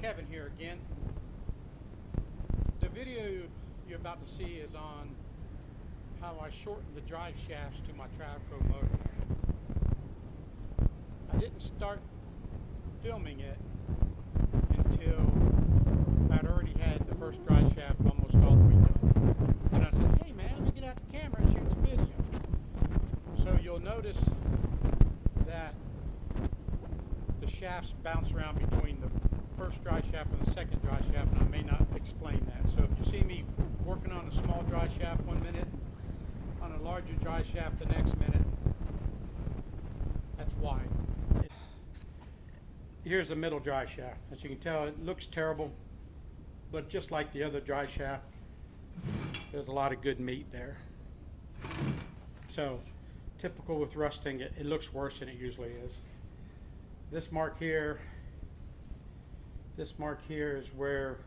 Kevin here again. The video you're about to see is on how I shortened the drive shafts to my Travco motor. I didn't start filming it until I'd already had the first drive shaft almost all the way done. And I said, hey man, let me get out the camera and shoot some video. So you'll notice that the shafts bounce around between the first drive shaft and the second drive shaft, and I may not explain that. So if you see me working on a small drive shaft 1 minute, on a larger drive shaft the next minute, that's why. Here's the middle drive shaft. As you can tell, it looks terrible, but just like the other drive shaft, there's a lot of good meat there. So typical with rusting, it looks worse than it usually is. This mark here is where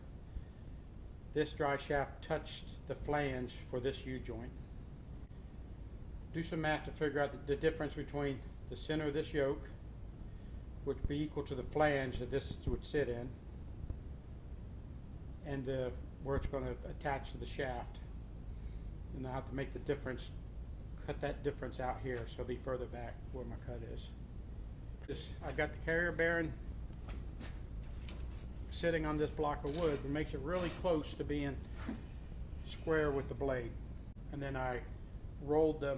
this drive shaft touched the flange for this U-joint. Do some math to figure out the difference between the center of this yoke, which would be equal to the flange that this would sit in, and where it's going to attach to the shaft. And I have to make the difference, cut that difference out here, so it'll be further back where my cut is. I got the carrier bearing sitting on this block of wood, but makes it really close to being square with the blade. And then I rolled the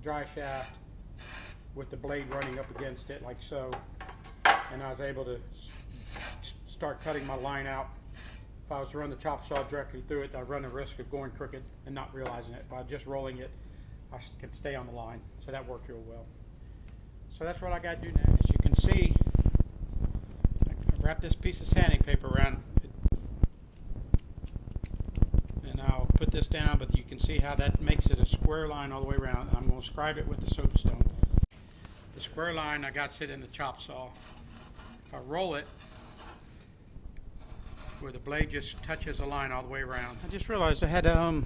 dry shaft with the blade running up against it like so, and I was able to start cutting my line out. If I was to run the chop saw directly through it, I'd run the risk of going crooked and not realizing it. By just rolling it, I can stay on the line, so that worked real well. So that's what I got to do now. As you can see, I wrap this piece of sanding paper around it, and I'll put this down, but you can see how that makes it a square line all the way around. I'm going to scribe it with the soapstone. The square line I got sit in the chop saw. If I roll it, where the blade just touches the line all the way around. I just realized I had a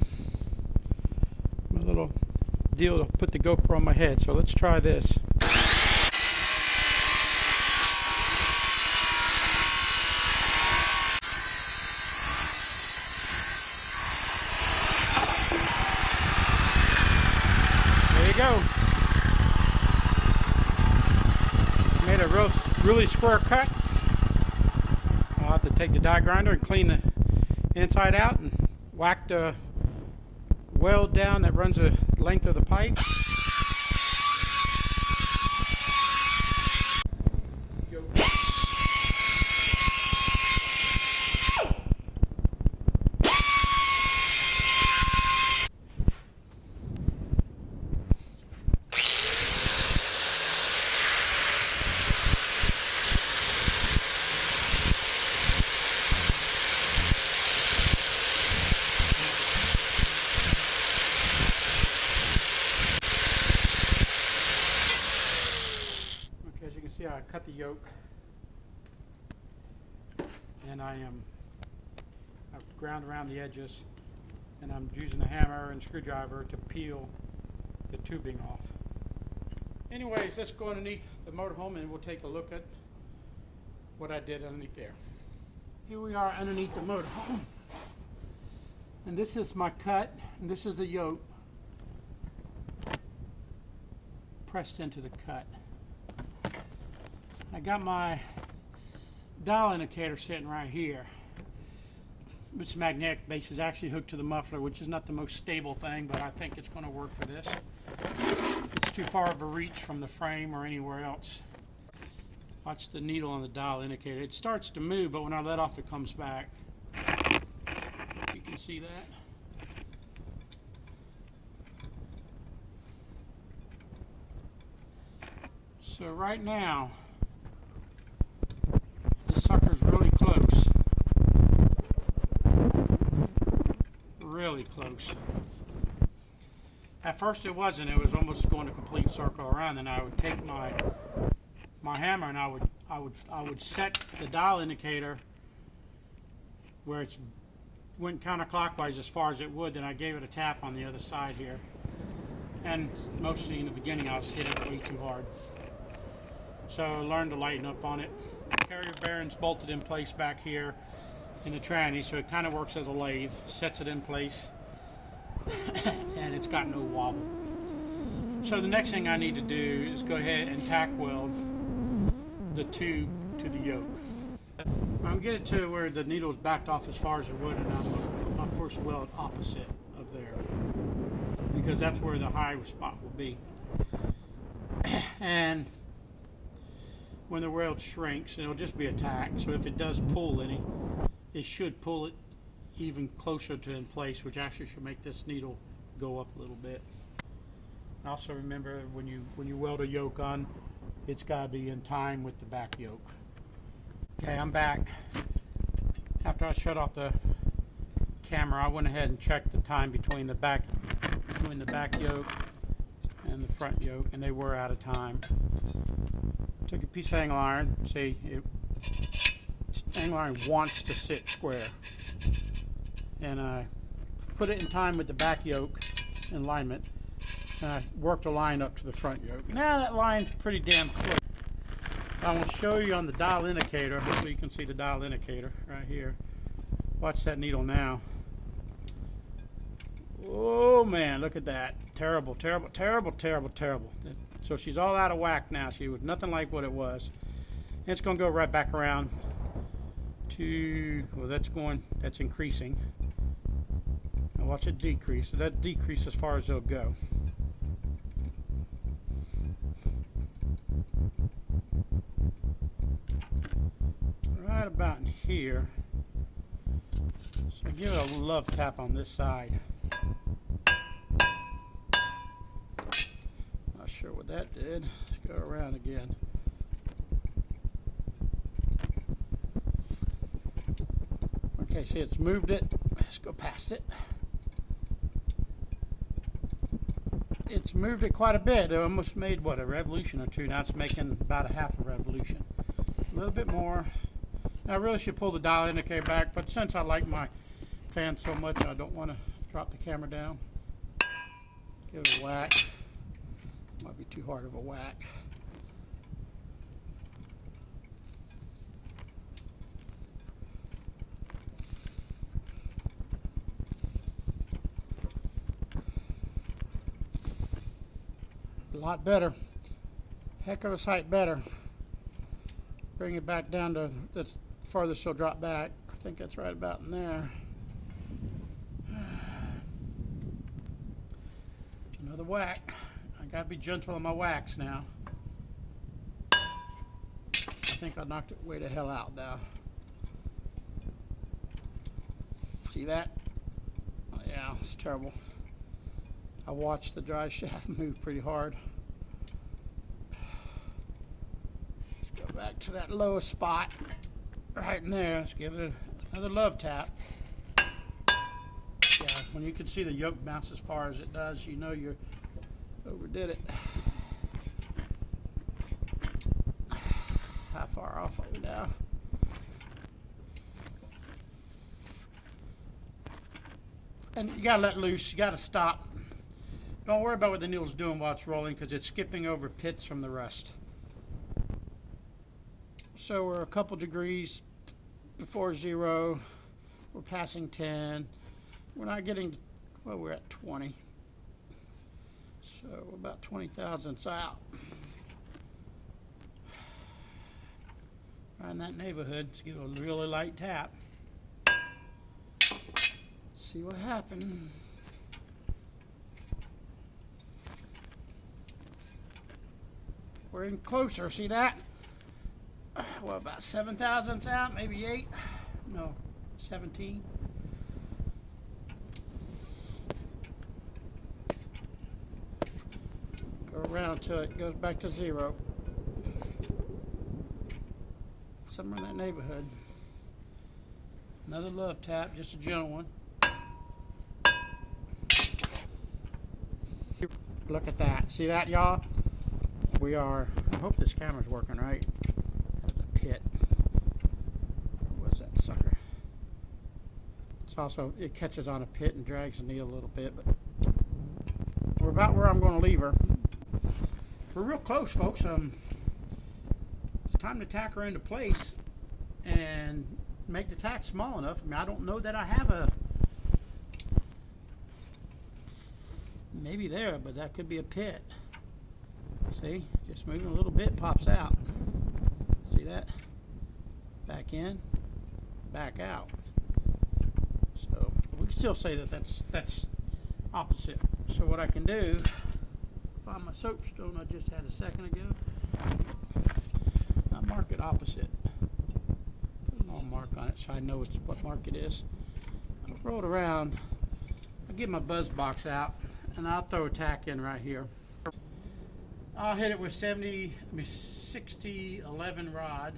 little deal to put the GoPro on my head, so let's try this. There you go. Made a really square cut. I'll have to take the die grinder and clean the inside out and whack the weld down that runs the length of the pipe. See how I cut the yoke, and I've ground around the edges, and I'm using a hammer and screwdriver to peel the tubing off. Anyways, let's go underneath the motorhome and we'll take a look at what I did underneath there. Here we are underneath the motorhome, and this is my cut, and this is the yoke pressed into the cut. I got my dial indicator sitting right here. This magnetic base is actually hooked to the muffler, which is not the most stable thing, but I think it's going to work for this. It's too far of a reach from the frame or anywhere else. Watch the needle on the dial indicator. It starts to move, but when I let off, it comes back. You can see that. So right now, sucker's really close. Really close. At first it wasn't. It was almost going a complete circle around. Then I would take my hammer and I would set the dial indicator where it's went counterclockwise as far as it would. Then I gave it a tap on the other side here. And mostly in the beginning I was hitting it way too hard. So I learned to lighten up on it. carrier bearings bolted in place back here in the tranny, so it kind of works as a lathe, sets it in place, and it's got no wobble. So the next thing I need to do is go ahead and tack weld the tube to the yoke. I'm going to get it to where the needle is backed off as far as it would, and I'm going to put my first weld opposite of there, because that's where the high spot will be. And when the weld shrinks, it'll just be a tack, so if it does pull any, it should pull it even closer to in place, which actually should make this needle go up a little bit. Also remember, when you weld a yoke on, it's got to be in time with the back yoke. Okay, I'm back. After I shut off the camera, I went ahead and checked the time between the back yoke and the front yoke, and they were out of time. Took a piece of angle iron. See, angle iron wants to sit square, and I put it in time with the back yoke in alignment, and I worked a line up to the front yoke. Now that line's pretty damn close. I will show you on the dial indicator. Hopefully you can see the dial indicator right here. Watch that needle now. Oh man, look at that. Terrible, terrible, terrible, terrible, terrible. So she's all out of whack now. She was nothing like what it was. And it's going to go right back around to, well, that's increasing. Now watch it decrease. So that decreases as far as it'll go. Right about in here. So give it a love tap on this side. Not sure what that did. Let's go around again. Okay, see, it's moved it. Let's go past it. It's moved it quite a bit. It almost made, what, a revolution or two. Now it's making about a half a revolution. A little bit more. Now I really should pull the dial indicator back, but since I like my fan so much, I don't want to drop the camera down. Give it a whack. Might be too hard of a whack. A lot better. Heck of a sight better. Bring it back down to that's farthest she'll drop back. I think that's right about in there. Another whack. I gotta be gentle on my whacks now. I think I knocked it way the hell out now. See that? Oh, yeah, it's terrible. I watched the drive shaft move pretty hard. Let's go back to that lowest spot right in there. Let's give it another love tap. Yeah, when you can see the yoke bounce as far as it does, you know you overdid it. How far off are we now? And you gotta let loose, you gotta stop. Don't worry about what the needle's doing while it's rolling, because it's skipping over pits from the rust. So we're a couple degrees before 0. We're passing 10. We're not getting, well, we're at 20. So we're about 20 thousandths out. Right in that neighborhood. Let's give it a really light tap. See what happened. We're in closer, see that? Well, about 7 thousandths out, maybe 8. No, 17. Go around until it goes back to 0. Somewhere in that neighborhood. Another love tap, just a gentle one. Look at that. See that, y'all? We are, I hope this camera's working right. That's a pit. Where was that sucker? It's also, it catches on a pit and drags the needle a little bit, but we're about where I'm going to leave her. We're real close, folks. It's time the tack her into place and make the tack small enough. I mean, I don't know that I have a, maybe there, but that could be a pit. See, just moving a little bit, pops out. See that? Back in, back out. So we can still say that that's opposite. So what I can do, find my soapstone I just had a second ago. I mark it opposite. Put a little mark on it so I know what mark it is. I'll roll it around. I'll get my buzz box out and I'll throw a tack in right here. I'll hit it with 60/11 rod.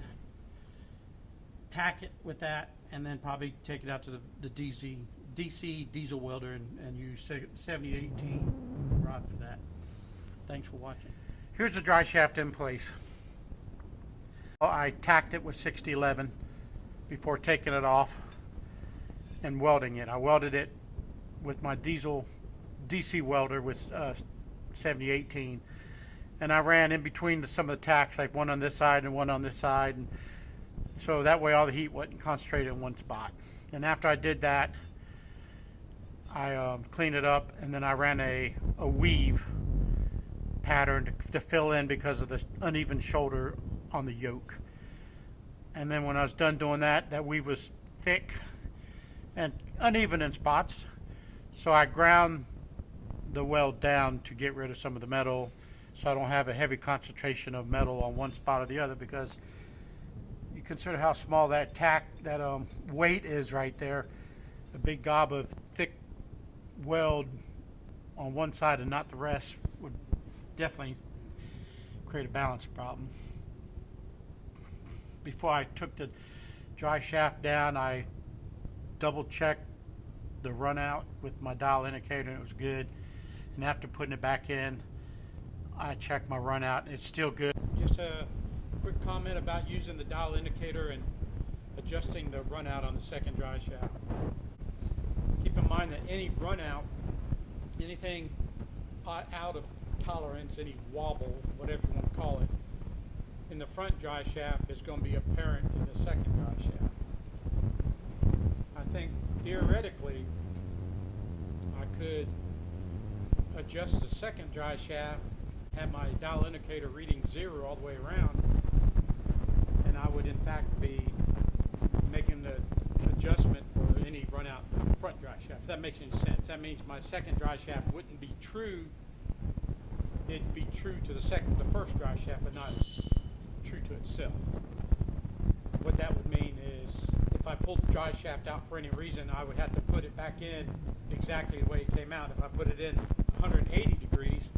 Tack it with that, and then probably take it out to the DC diesel welder and use 70/18 rod for that. Thanks for watching. Here's the dry shaft in place. I tacked it with 60/11 before taking it off and welding it. I welded it with my diesel DC welder with 70/18, and I ran in between some of the tacks, like one on this side and one on this side, and so that way all the heat wasn't concentrated in one spot. And after I did that, I cleaned it up, and then I ran a weave pattern to fill in because of the uneven shoulder on the yoke. And then when I was done doing that, that weave was thick and uneven in spots, so I ground the weld down to get rid of some of the metal, so I don't have a heavy concentration of metal on one spot or the other, because you consider how small that tack, that weight is right there. A big gob of thick weld on one side and not the rest would definitely create a balance problem. Before I took the dry shaft down, I double checked the run out with my dial indicator and it was good. And after putting it back in, I checked my run out and it's still good. Just a quick comment about using the dial indicator and adjusting the run out on the second dry shaft. Keep in mind that any run out, anything out of tolerance, any wobble, whatever you want to call it, in the front dry shaft is going to be apparent in the second dry shaft. I think theoretically I could adjust the second dry shaft, have my dial indicator reading 0 all the way around, and I would in fact be making the adjustment for any run out front dry shaft. If that makes any sense. That means my second dry shaft wouldn't be true. It'd be true to the first dry shaft, but not true to itself. What that would mean is if I pulled the dry shaft out for any reason, I would have to put it back in exactly the way it came out. If I put it in 180 degrees,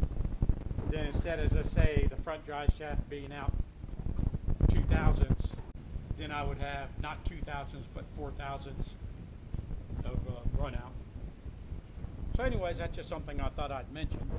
then instead of, let's say, the front dry shaft being out 2/1000ths, then I would have not 2/1000ths but 4/1000ths of run out. So anyways, that's just something I thought I'd mention.